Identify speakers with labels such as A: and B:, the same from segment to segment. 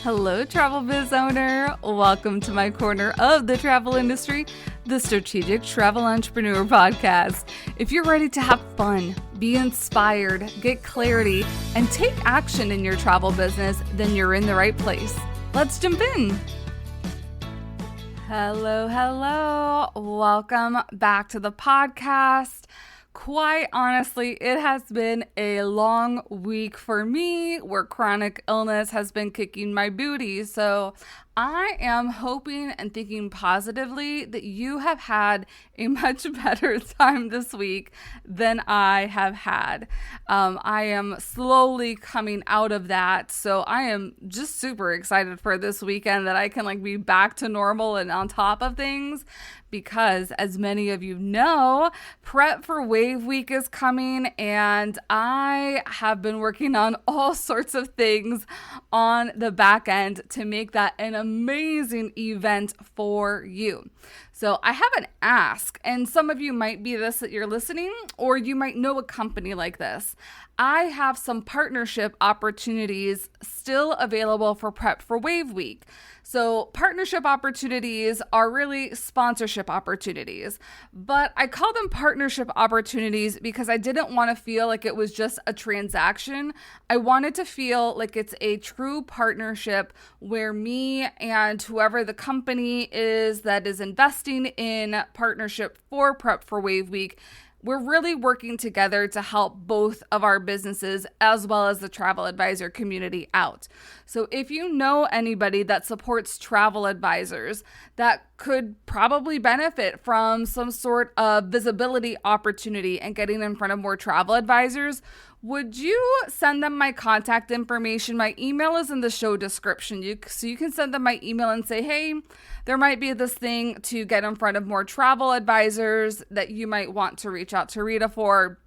A: Hello, travel biz owner. Welcome to my corner of the travel industry, the Strategic Travel Entrepreneur Podcast. If you're ready to have fun, be inspired, get clarity, and take action in your travel business, then you're in the right place. Let's jump in. Hello. Welcome back to the podcast. Quite honestly, it has been a long week for me where chronic illness has been kicking my booty. So I am hoping and thinking positively that you have had a much better time this week than I have had. I am slowly coming out of that. So I am just super excited for this weekend that I can be back to normal and on top of things. Because as many of you know, Prep for Wave Week is coming and I have been working on all sorts of things on the back end to make that an amazing event for you. So I have an ask, and some of you might be this that you're listening, or you might know a company like this. I have some partnership opportunities still available for Prep for Wave Week. So partnership opportunities are really sponsorship opportunities, but I call them partnership opportunities because I didn't want to feel like it was just a transaction. I wanted to feel like it's a true partnership where me and whoever the company is that is investing in partnership for Prep for Wave Week, we're really working together to help both of our businesses as well as the travel advisor community out. So if you know anybody that supports travel advisors that could probably benefit from some sort of visibility opportunity and getting in front of more travel advisors, would you send them my contact information? My email is in the show description. So you can send them my email and say, hey, there might be this thing to get in front of more travel advisors that you might want to reach out to Rita for.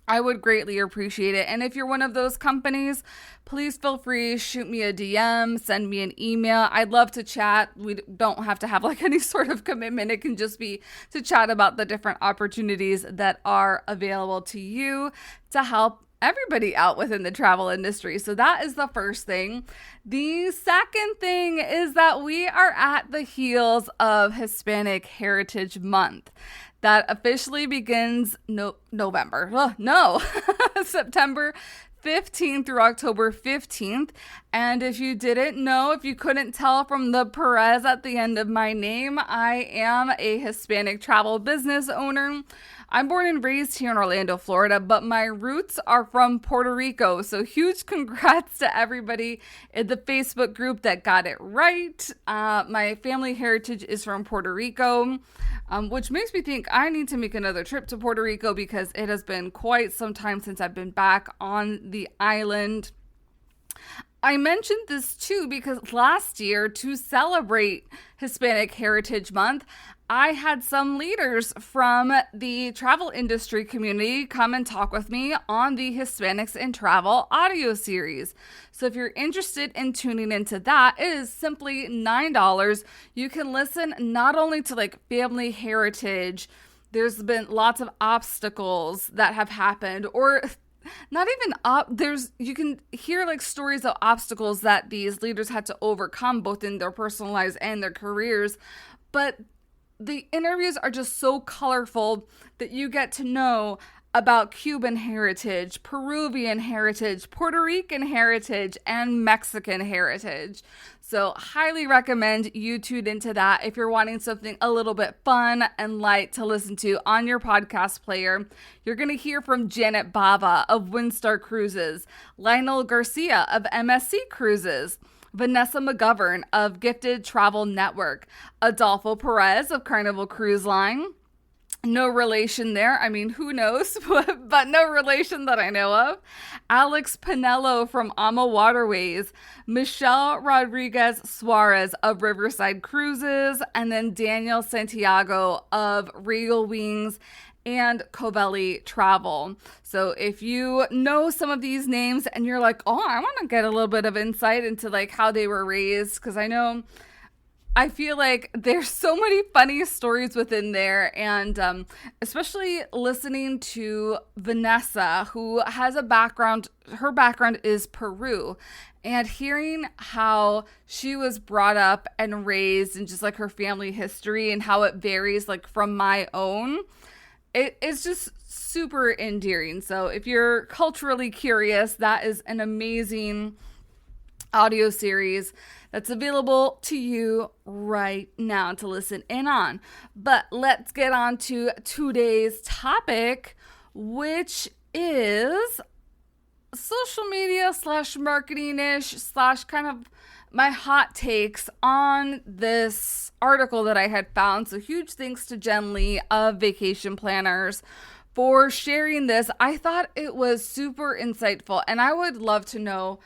A: I would greatly appreciate it. And if you're one of those companies, please feel free, shoot me a DM, send me an email. I'd love to chat. We don't have to have any sort of commitment. It can just be to chat about the different opportunities that are available to you to help everybody out within the travel industry. So that is the first thing. The second thing is that we are at the heels of Hispanic Heritage Month. That officially begins September 15th through October 15th. And if you didn't know, if you couldn't tell from the Perez at the end of my name, I am a Hispanic travel business owner. I'm born and raised here in Orlando, Florida, but my roots are from Puerto Rico. So huge congrats to everybody in the Facebook group that got it right. My family heritage is from Puerto Rico, which makes me think I need to make another trip to Puerto Rico because it has been quite some time since I've been back on the island. I mentioned this too because last year, to celebrate Hispanic Heritage Month, I had some leaders from the travel industry community come and talk with me on the Hispanics in Travel audio series. So if you're interested in tuning into that, it is simply $9. You can listen not only to family heritage, there's been lots of obstacles that have happened, or not even you can hear stories of obstacles that these leaders had to overcome both in their personal lives and their careers, but the interviews are just so colorful that you get to know about Cuban heritage, Peruvian heritage, Puerto Rican heritage, and Mexican heritage. So highly recommend you tune into that if you're wanting something a little bit fun and light to listen to on your podcast player. You're going to hear from Janet Bava of Windstar Cruises, Lionel Garcia of MSC Cruises, Vanessa McGovern of Gifted Travel Network, Adolfo Perez of Carnival Cruise Line. No relation there. I mean, who knows? But no relation that I know of. Alex Pinello from Ama Waterways, Michelle Rodriguez Suarez of Riverside Cruises, and then Daniel Santiago of Regal Wings and Covelli Travel. So if you know some of these names and you're like, oh, I want to get a little bit of insight into how they were raised, because I know I feel like there's so many funny stories within there. And especially listening to Vanessa, who has a background, her background is Peru. And hearing how she was brought up and raised and just like her family history and how it varies like from my own, it's just super endearing. So if you're culturally curious, that is an amazing audio series that's available to you right now to listen in on. But let's get on to today's topic, which is social media / marketing-ish / kind of my hot takes on this article that I had found. So huge thanks to Jen Lee of Vacation Planners for sharing this. I thought it was super insightful, and I would love to know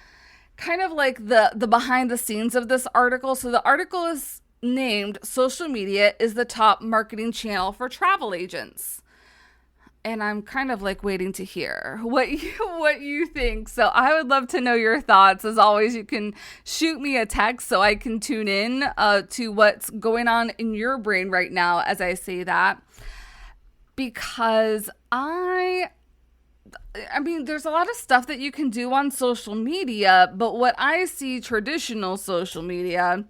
A: kind of like the behind the scenes of this article. So the article is named "Social Media is the Top Marketing Channel for Travel Agents." And I'm kind of like waiting to hear what you think. So I would love to know your thoughts. As always, you can shoot me a text so I can tune in to what's going on in your brain right now as I say that. Because I mean, there's a lot of stuff that you can do on social media, but what I see traditional social media,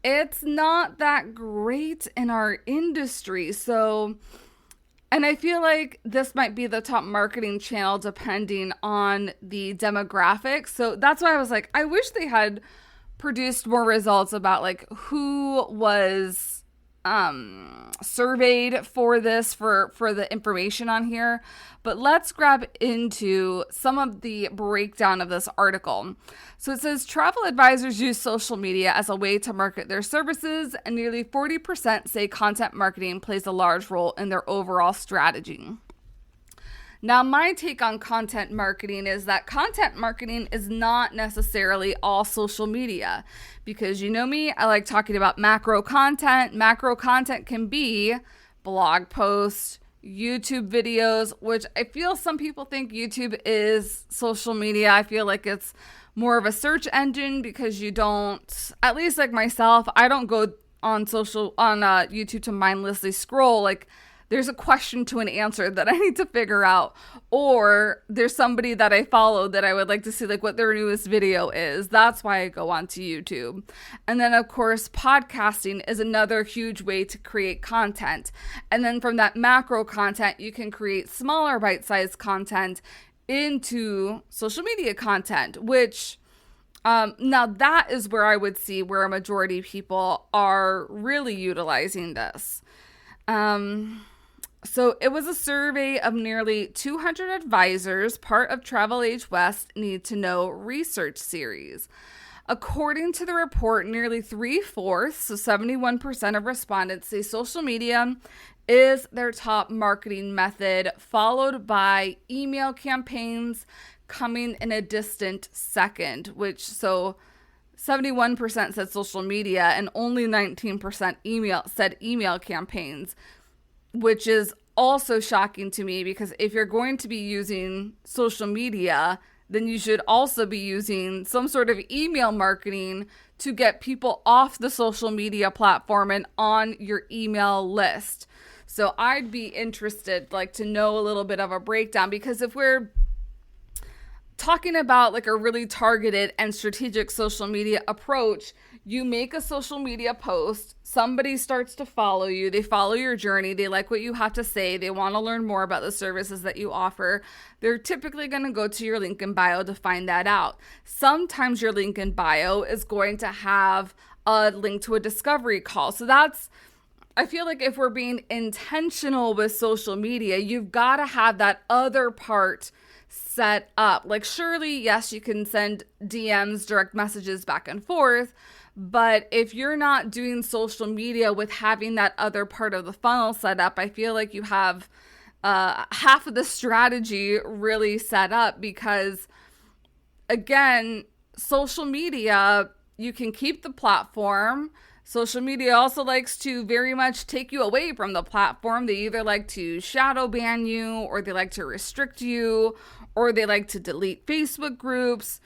A: it's not that great in our industry. So, and I feel like this might be the top marketing channel depending on the demographics. So that's why I was like, I wish they had produced more results about like who was surveyed for this, for the information on here. But let's grab into some of the breakdown of this article. So it says travel advisors use social media as a way to market their services, and nearly 40% say content marketing plays a large role in their overall strategy. Now, my take on content marketing is that content marketing is not necessarily all social media, because you know me, I like talking about macro content. Macro content can be blog posts, YouTube videos, which I feel some people think YouTube is social media. I feel like it's more of a search engine because you don't, at least like myself, I don't go on YouTube to mindlessly scroll. Like, there's a question to an answer that I need to figure out, or there's somebody that I follow that I would like to see like what their newest video is. That's why I go onto YouTube. And then of course, podcasting is another huge way to create content. And then from that macro content, you can create smaller bite-sized content into social media content, which now that is where I would see where a majority of people are really utilizing this. So it was a survey of nearly 200 advisors, part of Travel Age West Need to Know research series. According to the report, nearly 3/4, so 71% of respondents say social media is their top marketing method, followed by email campaigns coming in a distant second, which so 71% said social media and only 19% said email campaigns, which is also shocking to me, because if you're going to be using social media, then you should also be using some sort of email marketing to get people off the social media platform and on your email list. So I'd be interested like to know a little bit of a breakdown, because if we're talking about like a really targeted and strategic social media approach, you make a social media post, somebody starts to follow you, they follow your journey, they like what you have to say, they want to learn more about the services that you offer. They're typically going to go to your link in bio to find that out. Sometimes your link in bio is going to have a link to a discovery call. So that's, I feel like if we're being intentional with social media, you've got to have that other part set up. Like, surely, yes, you can send DMs, direct messages back and forth, but if you're not doing social media with having that other part of the funnel set up, I feel like you have half of the strategy really set up, because again, social media, you can keep the platform. Social media also likes to very much take you away from the platform. They either like to shadow ban you, or they like to restrict you, or they like to delete Facebook groups.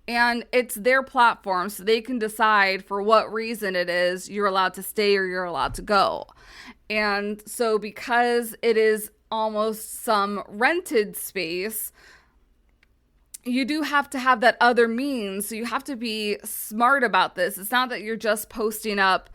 A: And it's their platform, so they can decide for what reason it is you're allowed to stay or you're allowed to go. And so because it is almost some rented space, you do have to have that other means. So you have to be smart about this. It's not that you're just posting up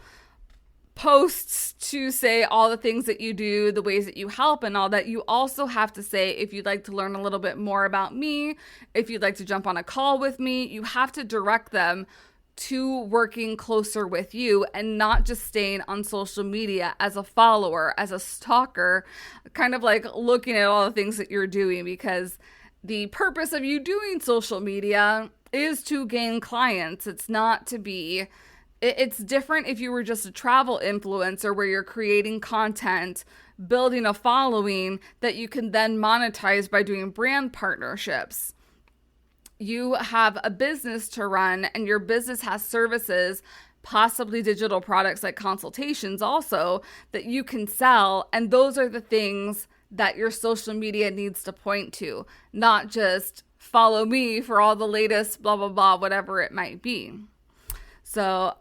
A: posts to say all the things that you do, the ways that you help and all that. You also have to say, if you'd like to learn a little bit more about me, if you'd like to jump on a call with me, you have to direct them to working closer with you and not just staying on social media as a follower, as a stalker, kind of like looking at all the things that you're doing, because the purpose of you doing social media is to gain clients. It's not to be... It's different if you were just a travel influencer where you're creating content, building a following that you can then monetize by doing brand partnerships. You have a business to run and your business has services, possibly digital products like consultations also, that you can sell. And those are the things that your social media needs to point to, not just follow me for all the latest blah, blah, blah, whatever it might be. So,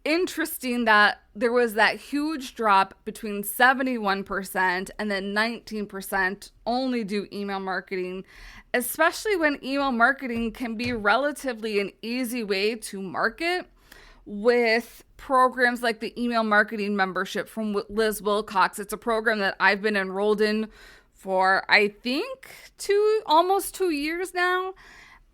A: interesting that there was that huge drop between 71% and then 19% only do email marketing, especially when email marketing can be relatively an easy way to market with programs like the email marketing membership from Liz Wilcox. It's a program that I've been enrolled in for, I think, almost 2 years now.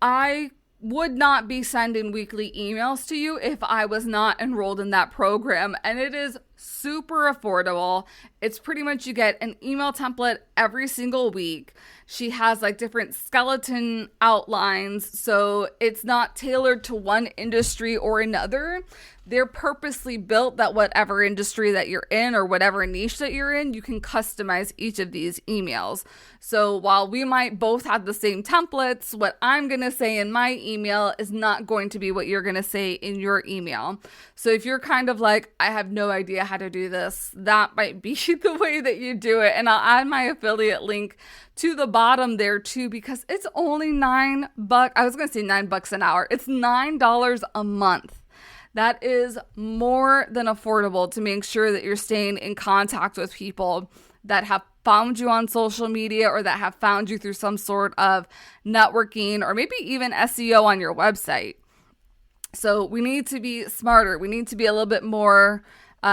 A: I would not be sending weekly emails to you if I was not enrolled in that program. And it is super affordable. It's pretty much you get an email template every single week. She has like different skeleton outlines. So it's not tailored to one industry or another. They're purposely built that whatever industry that you're in or whatever niche that you're in, you can customize each of these emails. So while we might both have the same templates, what I'm going to say in my email is not going to be what you're going to say in your email. So if you're kind of like, I have no idea how to do this, that might be the way that you do it. And I'll add my affiliate link to the bottom there too, because it's only $9. I was going to say $9 an hour. It's $9 a month. That is more than affordable to make sure that you're staying in contact with people that have found you on social media or that have found you through some sort of networking or maybe even SEO on your website. So we need to be smarter. We need to be a little bit more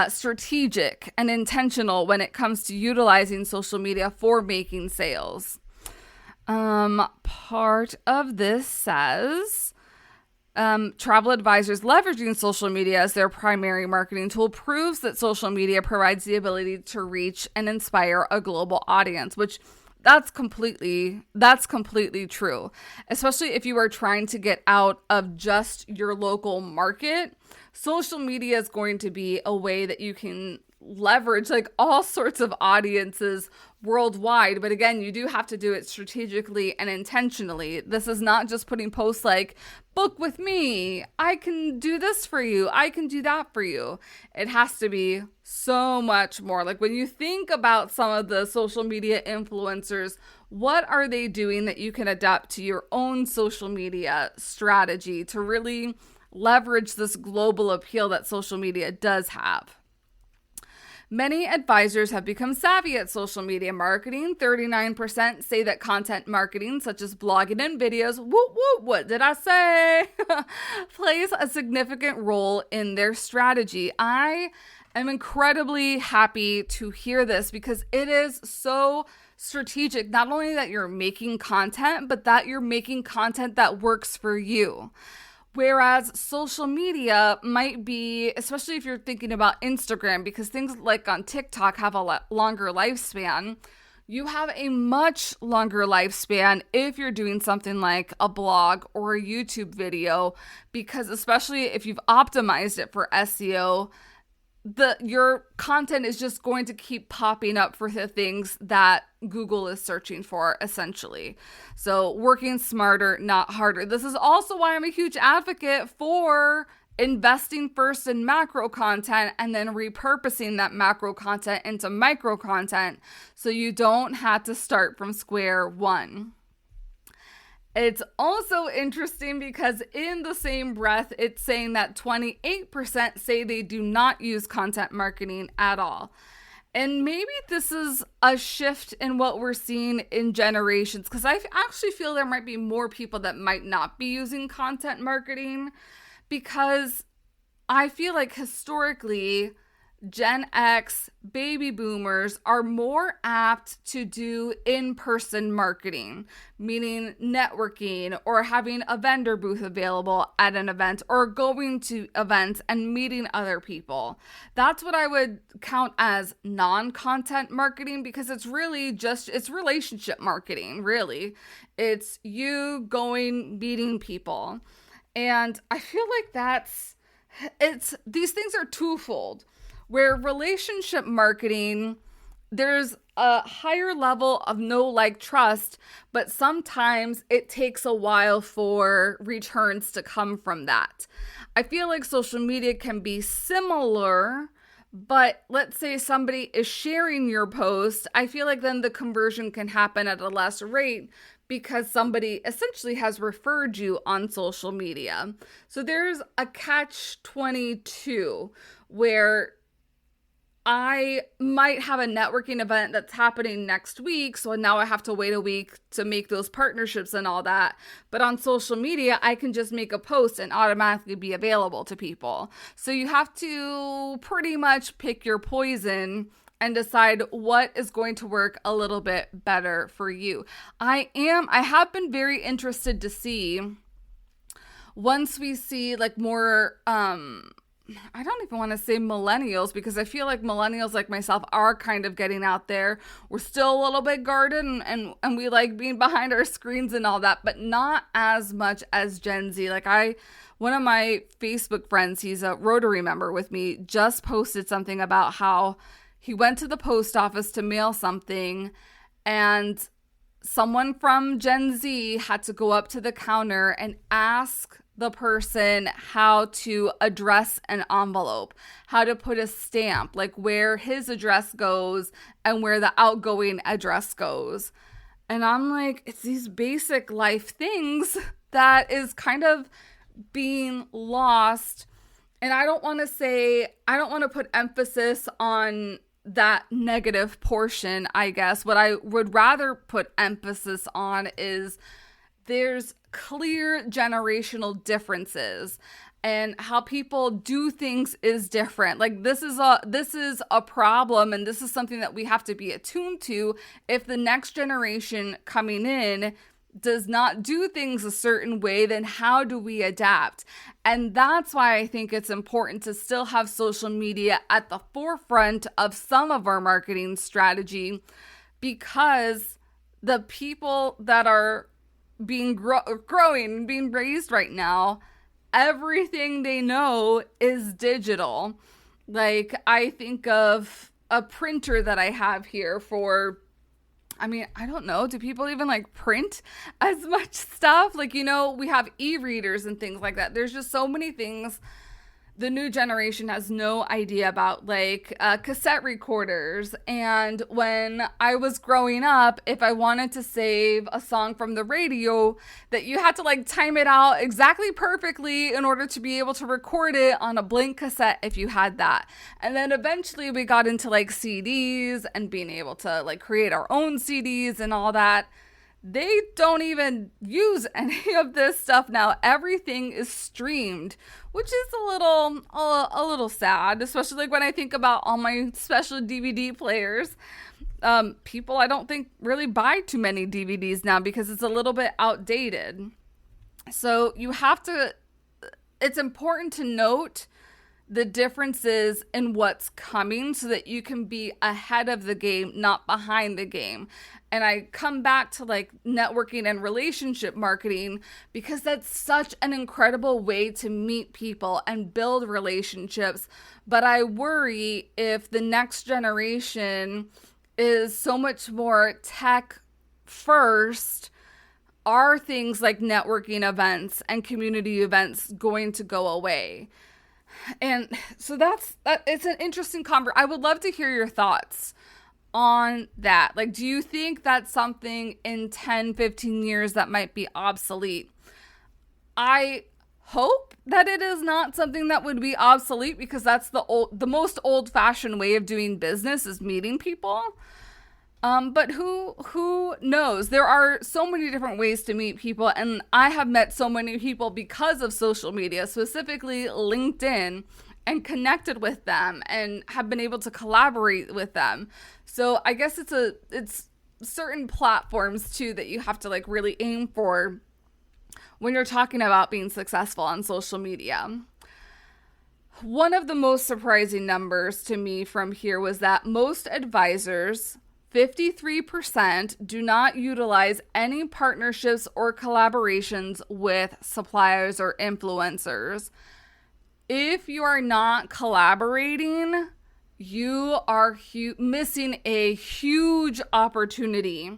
A: strategic and intentional when it comes to utilizing social media for making sales. Part of this says... travel advisors leveraging social media as their primary marketing tool proves that social media provides the ability to reach and inspire a global audience, which that's completely true, especially if you are trying to get out of just your local market. Social media is going to be a way that you can leverage like all sorts of audiences worldwide. But again, you do have to do it strategically and intentionally. This is not just putting posts like, book with me, I can do this for you, I can do that for you. It has to be so much more. Like when you think about some of the social media influencers, what are they doing that you can adapt to your own social media strategy to really leverage this global appeal that social media does have? Many advisors have become savvy at social media marketing. 39% say that content marketing, such as blogging and videos, what did I say? plays a significant role in their strategy. I am incredibly happy to hear this because it is so strategic. Not only that you're making content, but that you're making content that works for you. Whereas social media might be, especially if you're thinking about Instagram, because things like on TikTok have a longer lifespan, you have a much longer lifespan if you're doing something like a blog or a YouTube video, because especially if you've optimized it for SEO, your content is just going to keep popping up for the things that Google is searching for, essentially. So working smarter, not harder. This is also why I'm a huge advocate for investing first in macro content and then repurposing that macro content into micro content so you don't have to start from square one. It's also interesting because in the same breath, it's saying that 28% say they do not use content marketing at all. And maybe this is a shift in what we're seeing in generations, because I actually feel there might be more people that might not be using content marketing, because I feel like historically, Gen X baby boomers are more apt to do in-person marketing, meaning networking or having a vendor booth available at an event or going to events and meeting other people. That's what I would count as non-content marketing, because it's really it's relationship marketing, really. It's you going, meeting people. And I feel like these things are twofold. Where relationship marketing, there's a higher level of know, like, trust, but sometimes it takes a while for returns to come from that. I feel like social media can be similar, but let's say somebody is sharing your post, I feel like then the conversion can happen at a less rate because somebody essentially has referred you on social media. So there's a catch-22 where I might have a networking event that's happening next week, so now I have to wait a week to make those partnerships and all that. But on social media, I can just make a post and automatically be available to people. So you have to pretty much pick your poison and decide what is going to work a little bit better for you. I have been very interested to see, once we see like more, I don't even want to say millennials, because I feel like millennials like myself are kind of getting out there. We're still a little bit guarded and we like being behind our screens and all that, but not as much as Gen Z. One of my Facebook friends, he's a Rotary member with me, just posted something about how he went to the post office to mail something, and someone from Gen Z had to go up to the counter and ask the person how to address an envelope, how to put a stamp, like where his address goes and where the outgoing address goes. And I'm like, it's these basic life things that is kind of being lost. And I don't want to put emphasis on that negative portion, I guess. What I would rather put emphasis on is there's clear generational differences, and how people do things is different. Like this is a problem, and this is something that we have to be attuned to. If the next generation coming in does not do things a certain way, then how do we adapt? And that's why I think it's important to still have social media at the forefront of some of our marketing strategy, because the people that are being growing, being raised right now, everything they know is digital. Like, I think of a printer that I have here I don't know, do people even like print as much stuff? Like, we have e-readers and things like that. There's just so many things the new generation has no idea about, like cassette recorders. And when I was growing up, if I wanted to save a song from the radio, that you had to like time it out exactly perfectly in order to be able to record it on a blank cassette if you had that. And then eventually we got into like CDs and being able to like create our own CDs and all that. They don't even use any of this stuff now. Everything is streamed, which is a little sad, especially like when I think about all my special DVD players. People, I don't think, really buy too many DVDs now because it's a little bit outdated. So it's important to note the differences in what's coming so that you can be ahead of the game, not behind the game. And I come back to like networking and relationship marketing because that's such an incredible way to meet people and build relationships. But I worry if the next generation is so much more tech first, are things like networking events and community events going to go away? And so it's an interesting conversation. I would love to hear your thoughts on that? Like, do you think that's something in 10, 15 years that might be obsolete? I hope that it is not something that would be obsolete, because that's the most old-fashioned way of doing business, is meeting people. But who knows? There are so many different ways to meet people, and I have met so many people because of social media, specifically LinkedIn, and connected with them and have been able to collaborate with them. So I guess it's certain platforms too that you have to like really aim for when you're talking about being successful on social media. One of the most surprising numbers to me from here was that most advisors, 53%, do not utilize any partnerships or collaborations with suppliers or influencers. If you are not collaborating, you are missing a huge opportunity.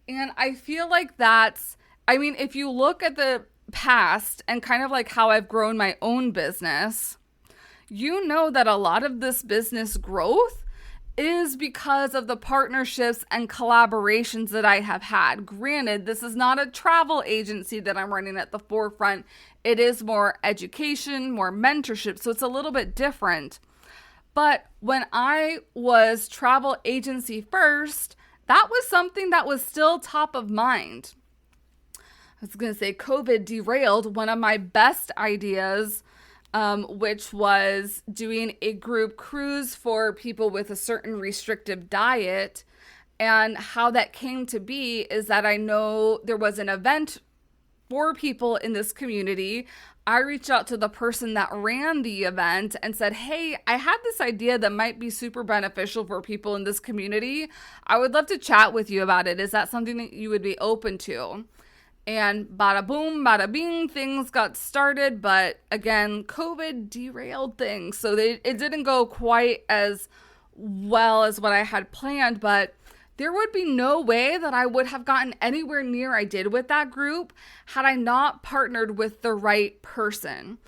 A: And I feel like if you look at the past and kind of like how I've grown my own business, you know that a lot of this business growth is because of the partnerships and collaborations that I have had. Granted, this is not a travel agency that I'm running at the forefront. It is more education, more mentorship, so it's a little bit different. But when I was travel agency first, that was something that was still top of mind. I was going to say COVID derailed one of my best ideas, which was doing a group cruise for people with a certain restrictive diet. And how that came to be is that I know there was an event for people in this community. I reached out to the person that ran the event and said, hey, I had this idea that might be super beneficial for people in this community. I would love to chat with you about it. Is that something that you would be open to? And bada boom, bada bing, things got started. But again, COVID derailed things. So it didn't go quite as well as what I had planned. But there would be no way that I would have gotten anywhere near I did with that group had I not partnered with the right person.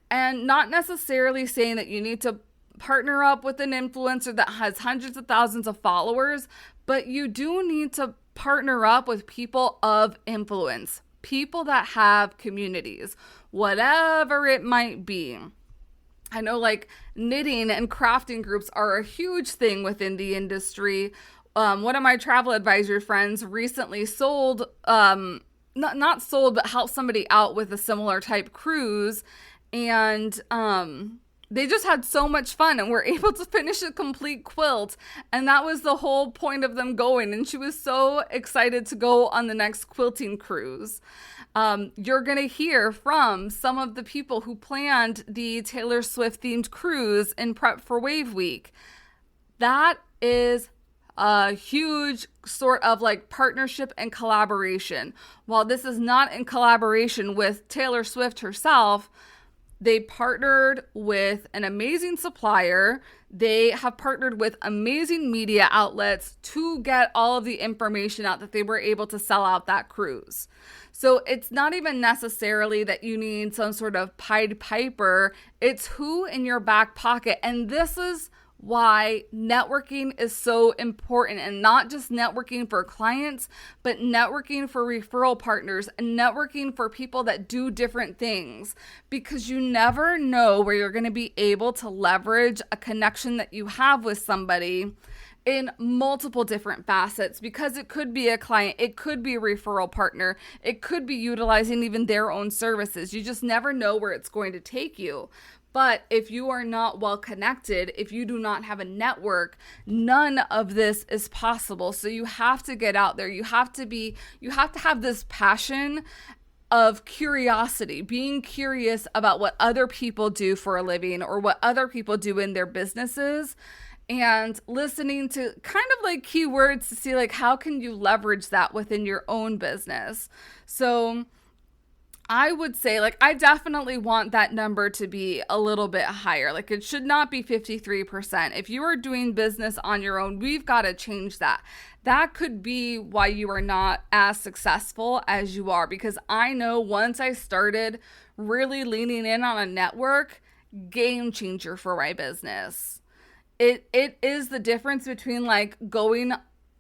A: And not necessarily saying that you need to partner up with an influencer that has hundreds of thousands of followers, but you do need to partner up with people of influence, people that have communities, whatever it might be. I know like knitting and crafting groups are a huge thing within the industry. One of my travel advisor friends recently sold, not sold, but helped somebody out with a similar type cruise. And they just had so much fun and were able to finish a complete quilt. And that was the whole point of them going. And she was so excited to go on the next quilting cruise. You're going to hear from some of the people who planned the Taylor Swift themed cruise in prep for Wave Week. That is a huge sort of like partnership and collaboration. While this is not in collaboration with Taylor Swift herself, they partnered with an amazing supplier. They have partnered with amazing media outlets to get all of the information out that they were able to sell out that cruise. So it's not even necessarily that you need some sort of Pied Piper. It's who in your back pocket. And this is why networking is so important, and not just networking for clients, but networking for referral partners and networking for people that do different things, because you never know where you're going to be able to leverage a connection that you have with somebody in multiple different facets, because it could be a client, it could be a referral partner, it could be utilizing even their own services. You just never know where it's going to take you. But if you are not well connected, if you do not have a network, none of this is possible. So you have to get out there. You have to have this passion of curiosity, being curious about what other people do for a living or what other people do in their businesses, and listening to kind of like keywords to see like how can you leverage that within your own business. So I would say, like, I definitely want that number to be a little bit higher. Like, it should not be 53%. If you are doing business on your own, we've got to change that. That could be why you are not as successful as you are. Because I know once I started really leaning in on a network, game changer for my business. it is the difference between like going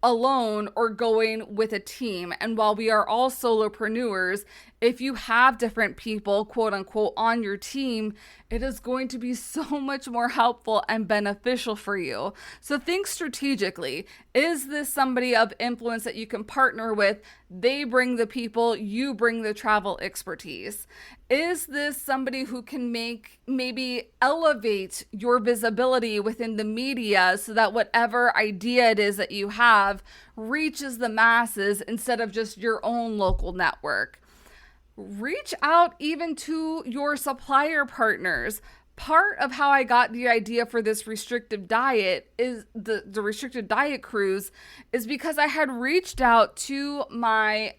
A: alone or going with a team. And while we are all solopreneurs, if you have different people, quote unquote, on your team, it is going to be so much more helpful and beneficial for you. So think strategically. Is this somebody of influence that you can partner with? They bring the people, you bring the travel expertise. Is this somebody who can maybe elevate your visibility within the media so that whatever idea it is that you have reaches the masses instead of just your own local network? Reach out even to your supplier partners. Part of how I got the idea for this restrictive diet is the restricted diet cruise is because I had reached out to my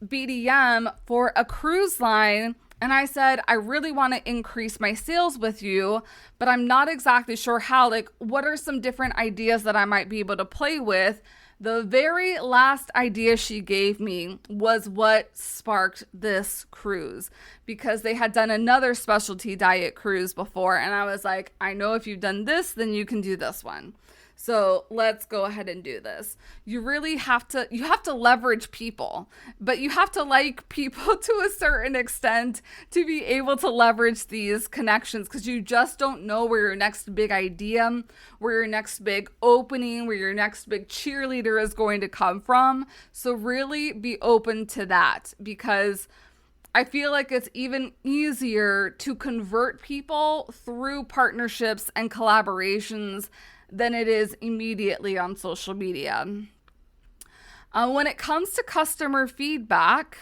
A: BDM for a cruise line and I said, I really want to increase my sales with you, but I'm not exactly sure how. Like, what are some different ideas that I might be able to play with? The very last idea she gave me was what sparked this cruise, because they had done another specialty diet cruise before. And I was like, I know if you've done this, then you can do this one. So let's go ahead and do this. You really have to leverage people, but you have to like people to a certain extent to be able to leverage these connections, because you just don't know where your next big idea, where your next big opening, where your next big cheerleader is going to come from. So really be open to that, because I feel like it's even easier to convert people through partnerships and collaborations than it is immediately on social media. When it comes to customer feedback,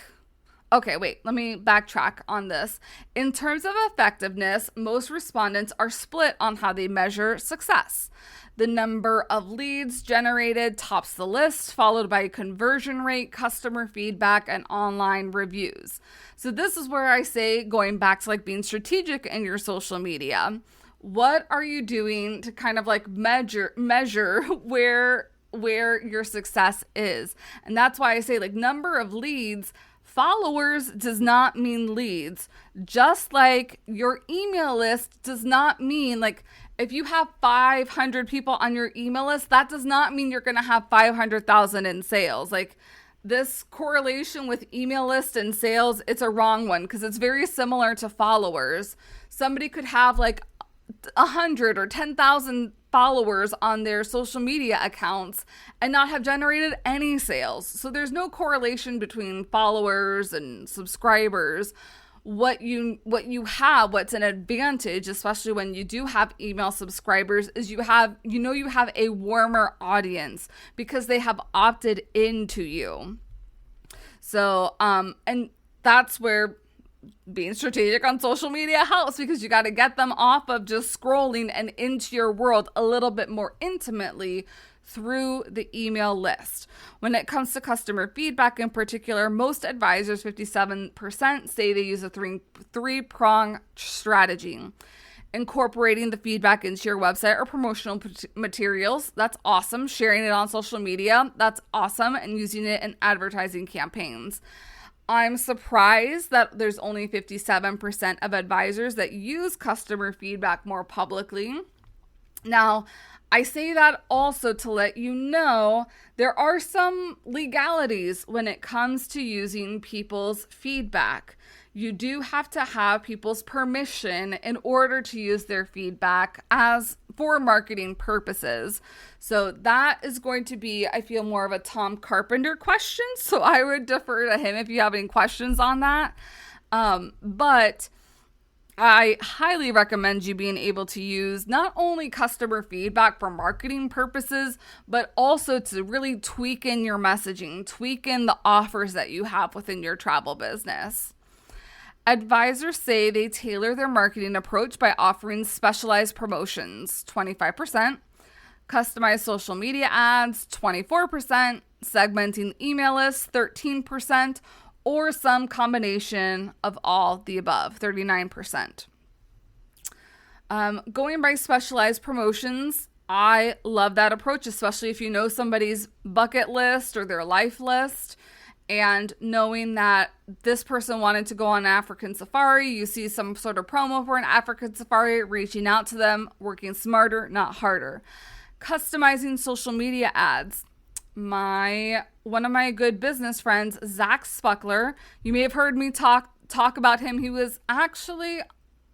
A: okay, wait, let me backtrack on this. In terms of effectiveness, most respondents are split on how they measure success. The number of leads generated tops the list, followed by conversion rate, customer feedback, and online reviews. So this is where I say, going back to like being strategic in your social media, what are you doing to kind of like measure where your success is? And that's why I say like number of leads. Followers does not mean leads. Just like your email list does not mean, like, if you have 500 people on your email list, that does not mean you're going to have 500,000 in sales. Like, this correlation with email list and sales, it's a wrong one, because it's very similar to followers. Somebody could have like 100 or 10,000 followers on their social media accounts and not have generated any sales. So there's no correlation between followers and subscribers. What you have, what's an advantage, especially when you do have email subscribers, is you have a warmer audience because they have opted into you. So, and that's where being strategic on social media helps, because you got to get them off of just scrolling and into your world a little bit more intimately through the email list. When it comes to customer feedback in particular, most advisors, 57%, say they use a three-prong strategy. Incorporating the feedback into your website or promotional materials, that's awesome. Sharing it on social media, that's awesome. And using it in advertising campaigns. I'm surprised that there's only 57% of advisors that use customer feedback more publicly. Now, I say that also to let you know there are some legalities when it comes to using people's feedback. You do have to have people's permission in order to use their feedback as for marketing purposes. So that is going to be, I feel, more of a Tom Carpenter question. So I would defer to him if you have any questions on that. But I highly recommend you being able to use not only customer feedback for marketing purposes, but also to really tweak in your messaging, tweak in the offers that you have within your travel business. Advisors say they tailor their marketing approach by offering specialized promotions, 25%, customized social media ads, 24%, segmenting email lists, 13%, or some combination of all the above, 39%. Going by specialized promotions, I love that approach, especially if you know somebody's bucket list or their life list, and knowing that this person wanted to go on an African safari, you see some sort of promo for an African safari, reaching out to them, working smarter, not harder. Customizing social media ads. One of my good business friends, Zach Spuckler, you may have heard me talk about him. He was actually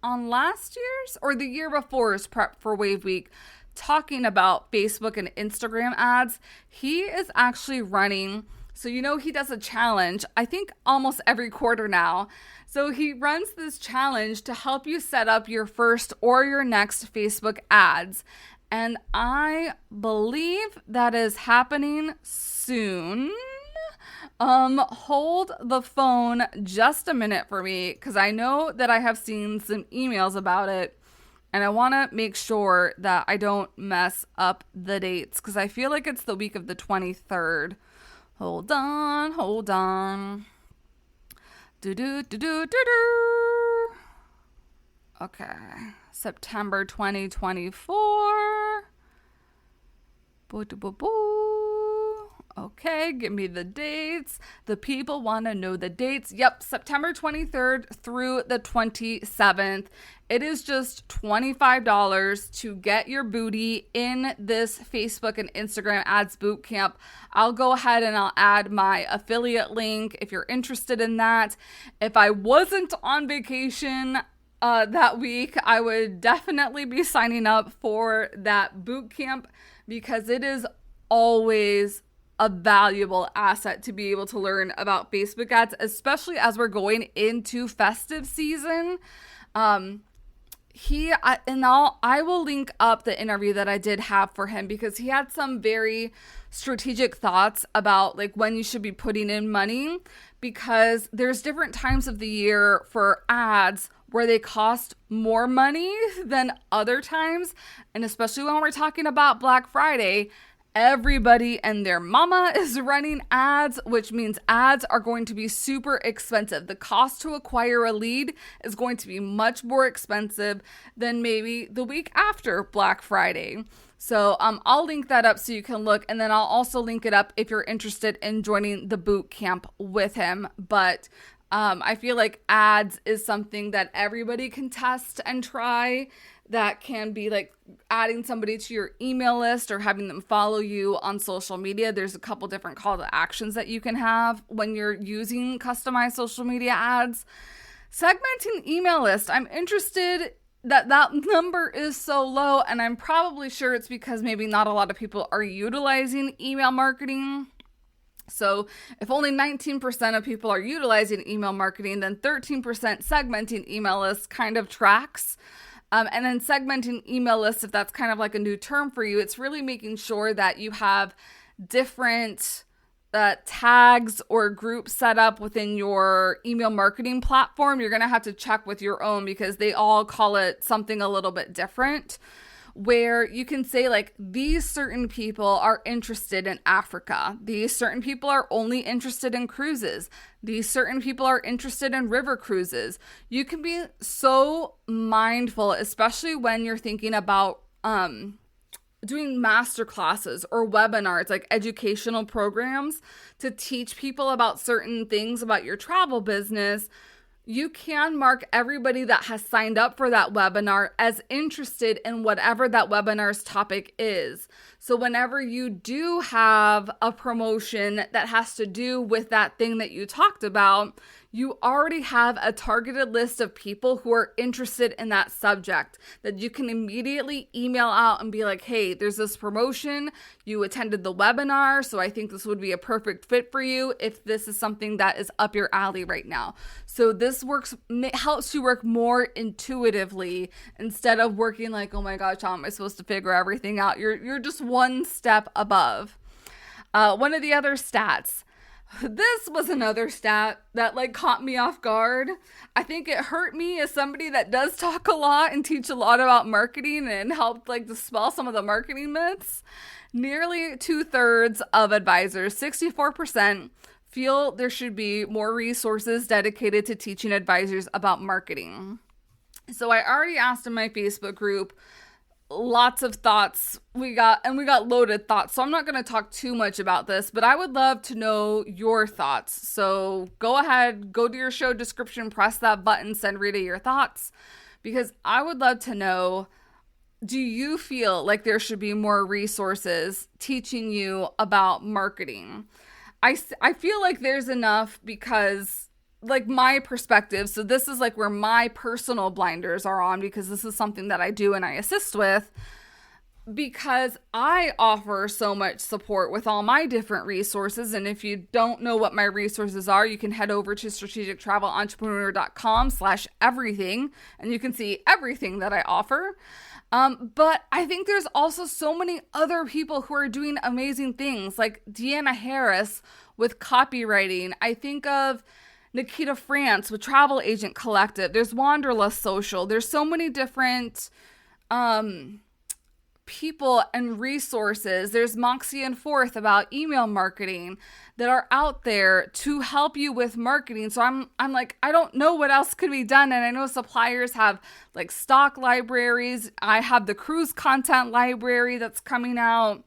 A: on last year's or the year before's prep for Wave Week talking about Facebook and Instagram ads. He is actually running, so he does a challenge, I think almost every quarter now. So he runs this challenge to help you set up your first or your next Facebook ads. And I believe that is happening soon. Hold the phone just a minute for me, because I know that I have seen some emails about it, and I want to make sure that I don't mess up the dates, because I feel like it's the week of the 23rd. Hold on. Okay. September 2024. Okay, give me the dates. The people want to know the dates. Yep, September 23rd through the 27th. It is just $25 to get your booty in this Facebook and Instagram ads boot camp. I'll go ahead and I'll add my affiliate link if you're interested in that. If I wasn't on vacation that week, I would definitely be signing up for that boot camp, because it is always a valuable asset to be able to learn about Facebook ads, especially as we're going into festive season. I will link up the interview that I did have for him, because he had some very strategic thoughts about like when you should be putting in money, because there's different times of the year for ads where they cost more money than other times. And especially when we're talking about Black Friday, everybody and their mama is running ads, which means ads are going to be super expensive. The cost to acquire a lead is going to be much more expensive than maybe the week after Black Friday. So I'll link that up so you can look, and then I'll also link it up if you're interested in joining the boot camp with him. But I feel like ads is something that everybody can test and try. That can be like adding somebody to your email list or having them follow you on social media. There's a couple different call to actions that you can have when you're using customized social media ads. Segmenting email list. I'm interested that number is so low, and I'm probably sure it's because maybe not a lot of people are utilizing email marketing. So if only 19% of people are utilizing email marketing, then 13% segmenting email lists kind of tracks. And then segmenting email lists, if that's kind of like a new term for you, it's really making sure that you have different tags or groups set up within your email marketing platform. You're going to have to check with your own, because they all call it something a little bit different, where you can say like, these certain people are interested in Africa. These certain people are only interested in cruises. These certain people are interested in river cruises. You can be so mindful, especially when you're thinking about doing master classes or webinars, like educational programs to teach people about certain things about your travel business. You can mark everybody that has signed up for that webinar as interested in whatever that webinar's topic is. So whenever you do have a promotion that has to do with that thing that you talked about, you already have a targeted list of people who are interested in that subject that you can immediately email out and be like, hey, there's this promotion. You attended the webinar, so I think this would be a perfect fit for you if this is something that is up your alley right now. So this helps you work more intuitively instead of working like, oh my gosh, how am I supposed to figure everything out? You're just one step above. One of the other stats. This was another stat that like caught me off guard. I think it hurt me as somebody that does talk a lot and teach a lot about marketing and helped like dispel some of the marketing myths. Nearly 2/3 of advisors, 64%, feel there should be more resources dedicated to teaching advisors about marketing. So I already asked in my Facebook group, lots of thoughts. We got loaded thoughts. So I'm not going to talk too much about this, but I would love to know your thoughts. So go ahead, go to your show description, press that button, send Rita your thoughts, because I would love to know, do you feel like there should be more resources teaching you about marketing? I feel like there's enough, because like my perspective, so this is like where my personal blinders are on, because this is something that I do and I assist with, because I offer so much support with all my different resources. And if you don't know what my resources are, you can head over to strategictravelentrepreneur.com/everything, and you can see everything that I offer. But I think there's also so many other people who are doing amazing things, like Deanna Harris with copywriting. I think of Nikita France with Travel Agent Collective. There's Wanderlust Social. There's so many different people and resources. There's Moxie and Forth about email marketing that are out there to help you with marketing. So I'm like, I don't know what else could be done. And I know suppliers have like stock libraries. I have the cruise content library that's coming out.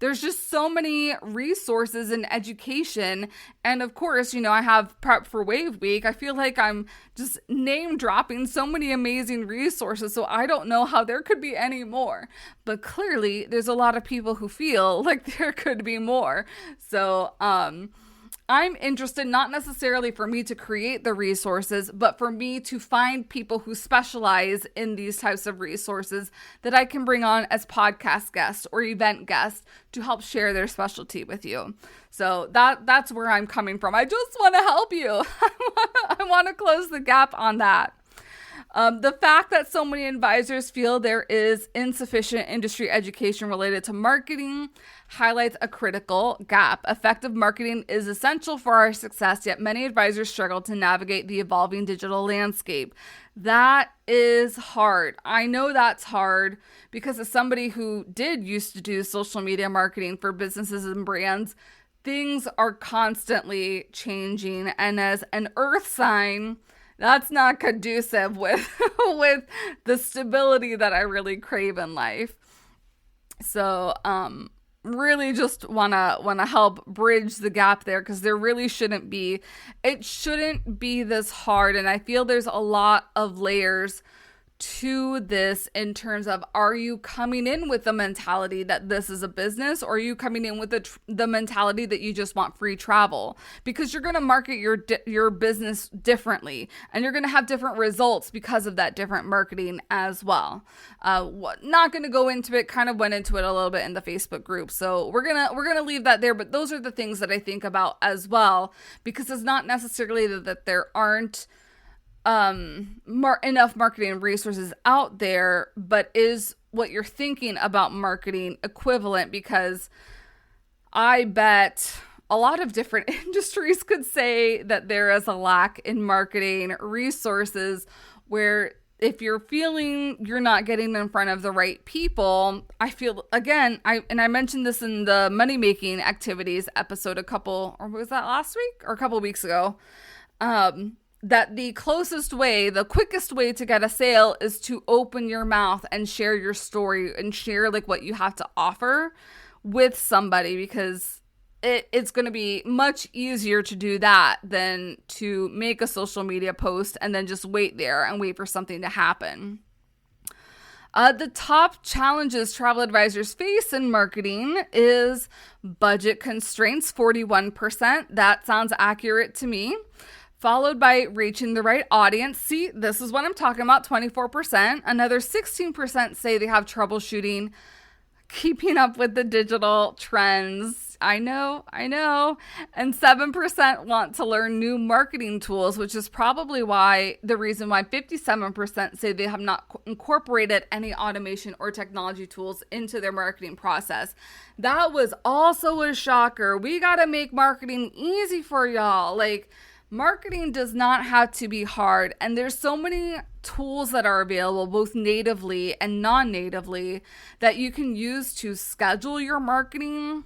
A: There's just so many resources in education. And of course, I have Prep for Wave Week. I feel like I'm just name dropping so many amazing resources. So I don't know how there could be any more. But clearly, there's a lot of people who feel like there could be more. So, I'm interested, not necessarily for me to create the resources, but for me to find people who specialize in these types of resources that I can bring on as podcast guests or event guests to help share their specialty with you. So that's where I'm coming from. I just want to help you. I want to close the gap on that. The fact that so many advisors feel there is insufficient industry education related to marketing highlights a critical gap. Effective marketing is essential for our success, yet many advisors struggle to navigate the evolving digital landscape. That is hard. I know that's hard, because as somebody who did used to do social media marketing for businesses and brands, things are constantly changing. And as an earth sign, that's not conducive with the stability that I really crave in life. So, really just wanna help bridge the gap there, because there really shouldn't be. It shouldn't be this hard, and I feel there's a lot of layers to this in terms of, are you coming in with the mentality that this is a business, or are you coming in with the mentality that you just want free travel? Because you're going to market your business differently, and you're going to have different results because of that different marketing as well. Not going to go into it, kind of went into it a little bit in the Facebook group, so we're gonna leave that there. But those are the things that I think about as well, because it's not necessarily that there aren't enough marketing resources out there, but is what you're thinking about marketing equivalent? Because I bet a lot of different industries could say that there is a lack in marketing resources, where if you're feeling you're not getting in front of the right people, I feel, again, I mentioned this in the money making activities episode or was that last week or a couple weeks ago? That the quickest way to get a sale is to open your mouth and share your story and share like what you have to offer with somebody, because it's going to be much easier to do that than to make a social media post and then just wait there and wait for something to happen. The top challenges travel advisors face in marketing is budget constraints, 41%. That sounds accurate to me. Followed by reaching the right audience. See, this is what I'm talking about, 24%. Another 16% say they have troubleshooting, keeping up with the digital trends. I know. And 7% want to learn new marketing tools, which is probably the reason why 57% say they have not incorporated any automation or technology tools into their marketing process. That was also a shocker. We got to make marketing easy for y'all. Like, marketing does not have to be hard, and there's so many tools that are available both natively and non-natively that you can use to schedule your marketing.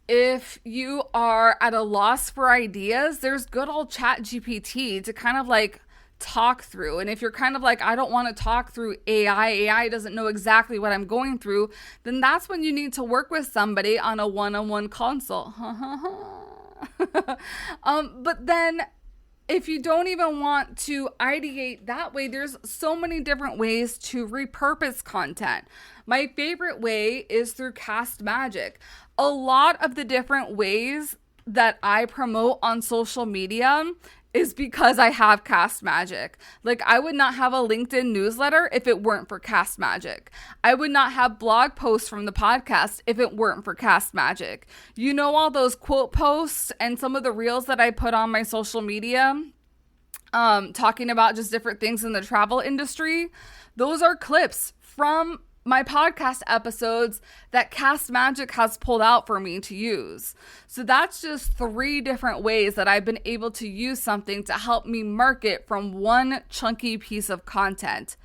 A: If you are at a loss for ideas, there's good old ChatGPT to kind of like talk through. And if you're kind of like, I don't want to talk through AI doesn't know exactly what I'm going through, then that's when you need to work with somebody on a one-on-one consult. But then if you don't even want to ideate that way, there's so many different ways to repurpose content. My favorite way is through Cast Magic. A lot of the different ways that I promote on social media is because I have Cast Magic. Like, I would not have a LinkedIn newsletter if it weren't for Cast Magic. I would not have blog posts from the podcast if it weren't for Cast Magic. You know, all those quote posts and some of the reels that I put on my social media, talking about just different things in the travel industry, those are clips from my podcast episodes that Cast Magic has pulled out for me to use. So that's just 3 different ways that I've been able to use something to help me market from one chunky piece of content.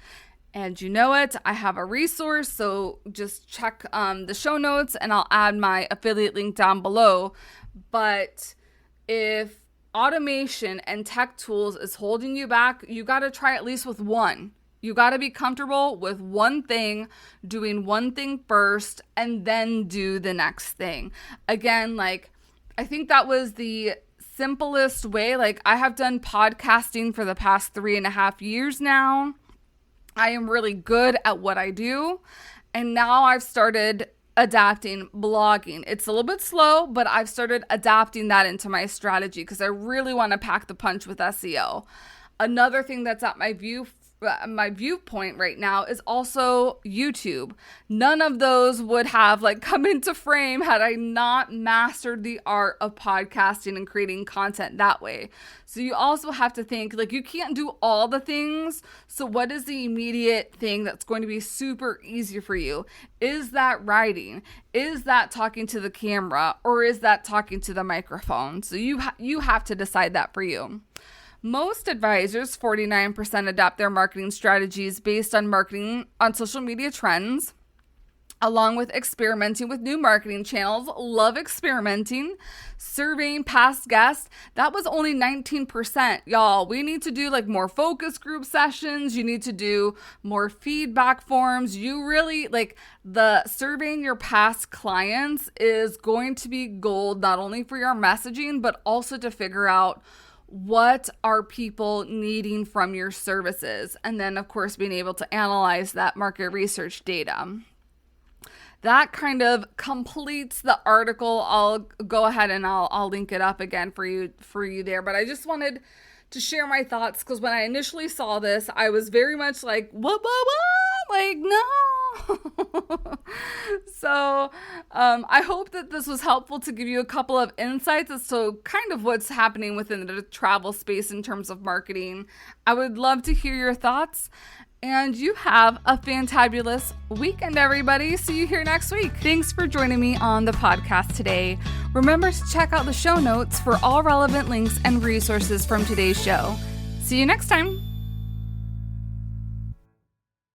A: And you know it, I have a resource, so just check the show notes and I'll add my affiliate link down below. But if automation and tech tools is holding you back, you got to try at least with one. You got to be comfortable with one thing, doing one thing first, and then do the next thing. Again, like, I think that was the simplest way. Like, I have done podcasting for the past 3.5 years now. I am really good at what I do. And now I've started adapting blogging. It's a little bit slow, but I've started adapting that into my strategy because I really want to pack the punch with SEO. Another thing that's at my viewpoint right now is also YouTube. None of those would have come into frame had I not mastered the art of podcasting and creating content that way. So you also have to think, you can't do all the things. So what is the immediate thing that's going to be super easy for you? Is that writing? Is that talking to the camera? Or is that talking to the microphone? So you have to decide that for you. Most advisors, 49%, adapt their marketing strategies based on marketing on social media trends, along with experimenting with new marketing channels. Love experimenting. Surveying past guests, that was only 19%. Y'all, we need to do more focus group sessions. You need to do more feedback forms. You really, the surveying your past clients is going to be gold, not only for your messaging, but also to figure out what are people needing from your services? And then, of course, being able to analyze that market research data. That kind of completes the article. I'll go ahead and I'll link it up again for you there. But I just wanted to share my thoughts because when I initially saw this, I was very much like, what? No. So I hope that this was helpful to give you a couple of insights as to kind of what's happening within the travel space in terms of marketing. I would love to hear your thoughts. And you have a fantabulous weekend, everybody. See you here next week. Thanks for joining me on the podcast today. Remember to check out the show notes for all relevant links and resources from today's show. See you next time.